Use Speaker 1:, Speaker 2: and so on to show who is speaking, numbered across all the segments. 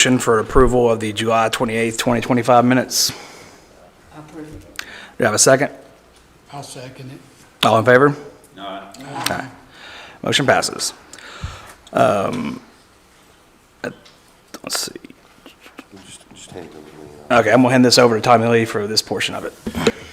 Speaker 1: Motion for approval of the July 28th, 2025 minutes.
Speaker 2: Approve.
Speaker 1: Do you have a second?
Speaker 2: I'll second it.
Speaker 1: All in favor?
Speaker 3: Aye.
Speaker 1: Aye. Motion passes. Let's see.
Speaker 4: Just hand it over to me.
Speaker 1: Okay, I'm gonna hand this over to Tommy Lee for this portion of it.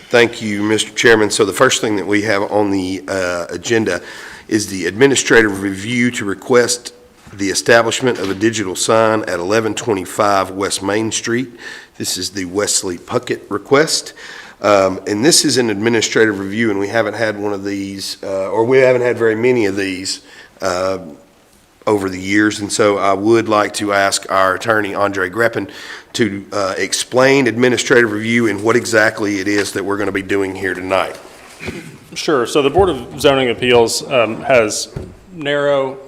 Speaker 4: Thank you, Mr. Chairman. So the first thing that we have on the agenda is the administrative review to request the establishment of a digital sign at 1125 West Main Street. This is the Wesley Puckett request. And this is an administrative review, and we haven't had one of these, or we haven't had very many of these over the years. And so I would like to ask our attorney, Andre Greppin, to explain administrative review and what exactly it is that we're going to be doing here tonight.
Speaker 5: Sure. So the Board of Zoning Appeals has narrow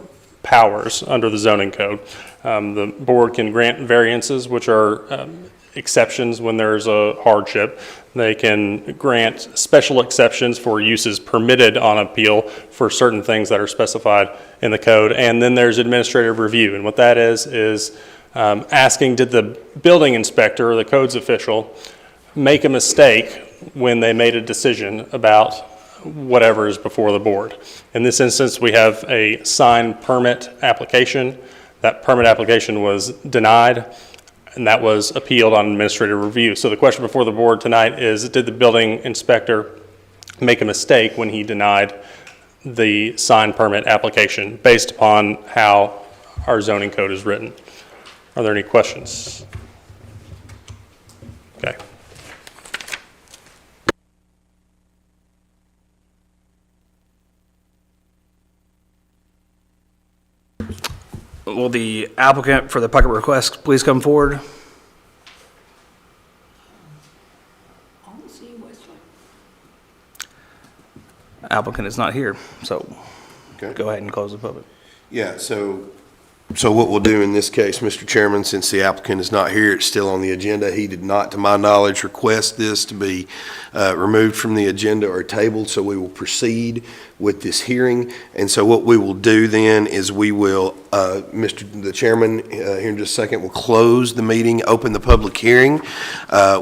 Speaker 5: powers under the zoning code. The board can grant variances, which are exceptions when there's a hardship. They can grant special exceptions for uses permitted on appeal for certain things that are specified in the code. And then there's administrative review. And what that is asking, did the building inspector or the codes official make a mistake when they made a decision about whatever is before the board? In this instance, we have a sign permit application. That permit application was denied, and that was appealed on administrative review. So the question before the board tonight is, did the building inspector make a mistake when he denied the sign permit application based upon how our zoning code is written? Are there any questions? Okay.
Speaker 1: Will the applicant for the Puckett request please come forward?
Speaker 2: I don't see Wesley.
Speaker 1: Applicant is not here, so
Speaker 4: Okay.
Speaker 1: go ahead and close the public.
Speaker 4: Yeah, so what we'll do in this case, Mr. Chairman, since the applicant is not here, it's still on the agenda. He did not, to my knowledge, request this to be removed from the agenda or tabled, so we will proceed with this hearing. And so what we will do then is we will, the Chairman, here in just a second, will close the meeting, open the public hearing.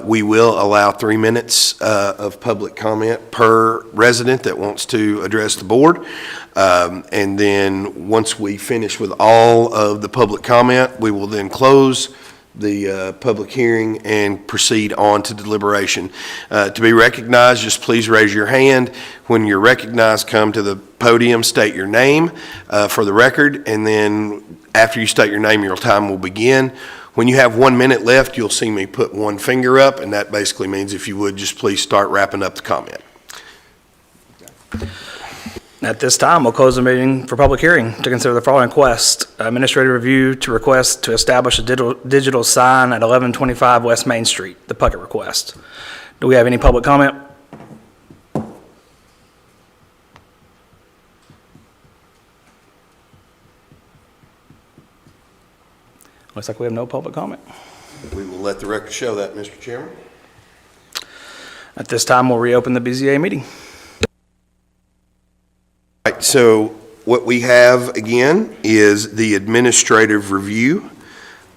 Speaker 4: We will allow 3 minutes of public comment per resident that wants to address the board. And then once we finish with all of the public comment, we will then close the public hearing and proceed on to deliberation. To be recognized, just please raise your hand. When you're recognized, come to the podium, state your name for the record, and then after you state your name, your time will begin. When you have 1 minute left, you'll see me put one finger up, and that basically means if you would just please start wrapping up the comment.
Speaker 1: At this time, we'll close the meeting for public hearing to consider the following request. Administrative review to request to establish a digital sign at 1125 West Main Street, the Puckett request. Do we have any public comment? Looks like we have no public comment.
Speaker 4: We will let the record show that, Mr. Chairman.
Speaker 1: At this time, we'll reopen the BZA meeting.
Speaker 4: Right, so what we have again is the administrative review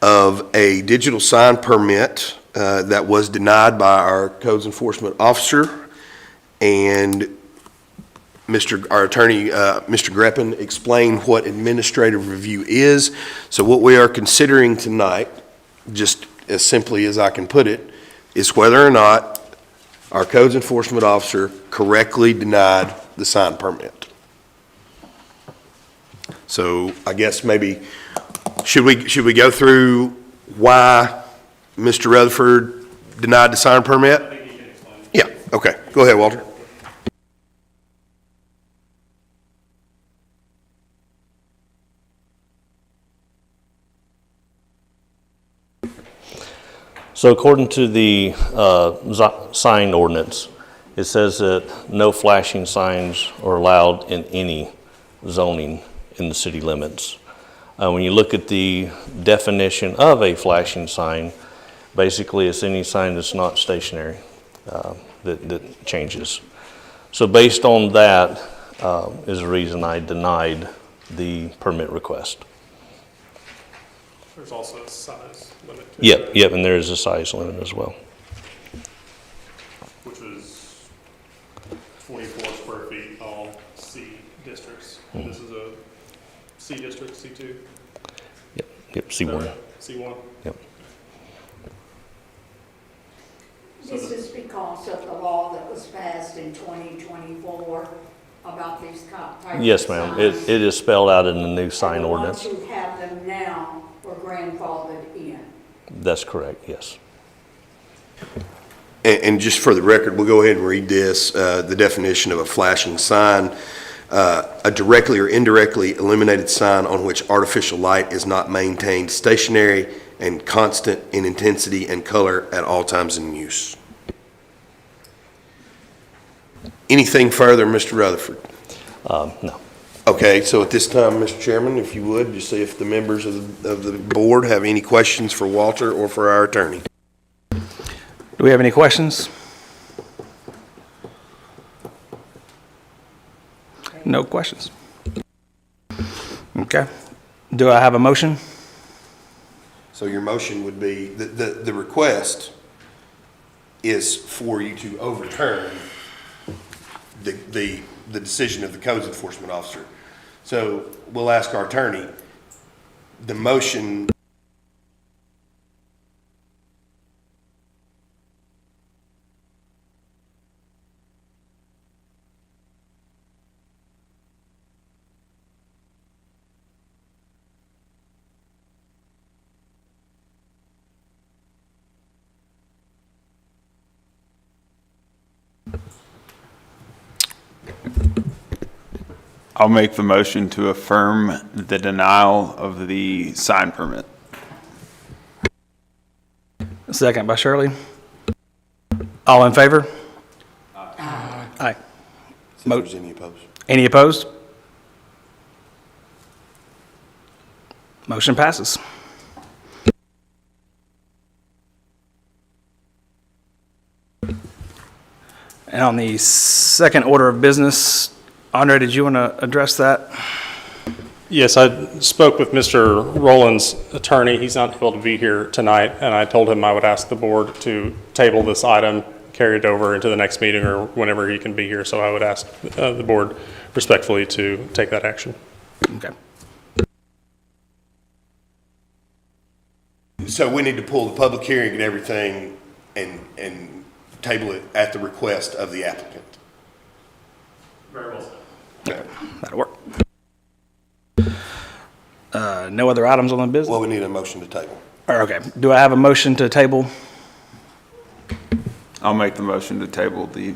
Speaker 4: of a digital sign permit that was denied by our codes enforcement officer, and our attorney, Mr. Greppin, explained what administrative review is. So what we are considering tonight, just as simply as I can put it, is whether or not our codes enforcement officer correctly denied the sign permit. So I guess maybe, should we go through why Mr. Rutherford denied the sign permit?
Speaker 5: I think you can explain.
Speaker 4: Yeah, okay. Go ahead, Walter.
Speaker 6: So according to the sign ordinance, it says that no flashing signs are allowed in any zoning in the city limits. When you look at the definition of a flashing sign, basically it's any sign that's not stationary that changes. So based on that is the reason I denied the permit request.
Speaker 5: There's also a size limit. to
Speaker 6: Yep,
Speaker 5: that,
Speaker 6: yep, and there is a size limit as well.
Speaker 5: Which was 24 square feet, all C districts. This is a C district, C2?
Speaker 6: Yep, C1.
Speaker 5: C1?
Speaker 6: Yep.
Speaker 2: This is because of the law that was passed in 2024 about these type of
Speaker 6: Yes, ma'am.
Speaker 2: signs.
Speaker 6: It is spelled out in the new sign
Speaker 2: And
Speaker 6: ordinance.
Speaker 2: the ones who have them now were grandfathered in.
Speaker 6: That's correct, yes.
Speaker 4: And just for the record, we'll go ahead and read this, the definition of a flashing sign. A directly or indirectly illuminated sign on which artificial light is not maintained stationary and constant in intensity and color at all times in use. Anything further, Mr. Rutherford?
Speaker 6: No.
Speaker 4: Okay, so at this time, Mr. Chairman, if you would, just see if the members of the board have any questions for Walter or for our attorney.
Speaker 1: Do we have any questions? No questions. Okay. Do I have a motion?
Speaker 4: So your motion would be, the request is for you to overturn the decision of the codes enforcement officer. So we'll ask our attorney, the motion.
Speaker 3: I'll make the motion to affirm the denial of the sign permit.
Speaker 1: Second by Shirley. All in favor? Aye.
Speaker 4: If there's any opposed.
Speaker 1: Any opposed? Motion passes. And on the second order of business, Andre, did you want to address that?
Speaker 5: Yes, I spoke with Mr. Rowland's attorney. He's not able to be here tonight, and I told him I would ask the board to table this item, carry it over into the next meeting or whenever he can be here. So I would ask the board respectfully to take that action.
Speaker 1: Okay.
Speaker 4: So we need to pull the public hearing and everything and table it at the request of the applicant.
Speaker 5: Very well said.
Speaker 1: Okay, that'll work. No other items on the business?
Speaker 4: Well, we need a motion to table.
Speaker 1: Or, okay, do I have a motion to table?
Speaker 3: I'll make the motion to table the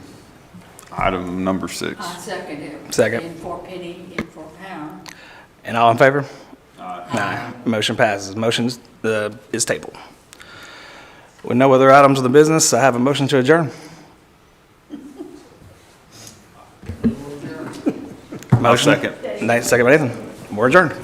Speaker 3: item number 6.
Speaker 2: I second it.
Speaker 1: Second.
Speaker 2: In for penny, in for pound.
Speaker 1: And all in favor? Aye. Motion passes. Motion is tabled. With no other items on the business, I have a motion to adjourn.
Speaker 3: I'll second.
Speaker 1: Second by Nathan. We're adjourned.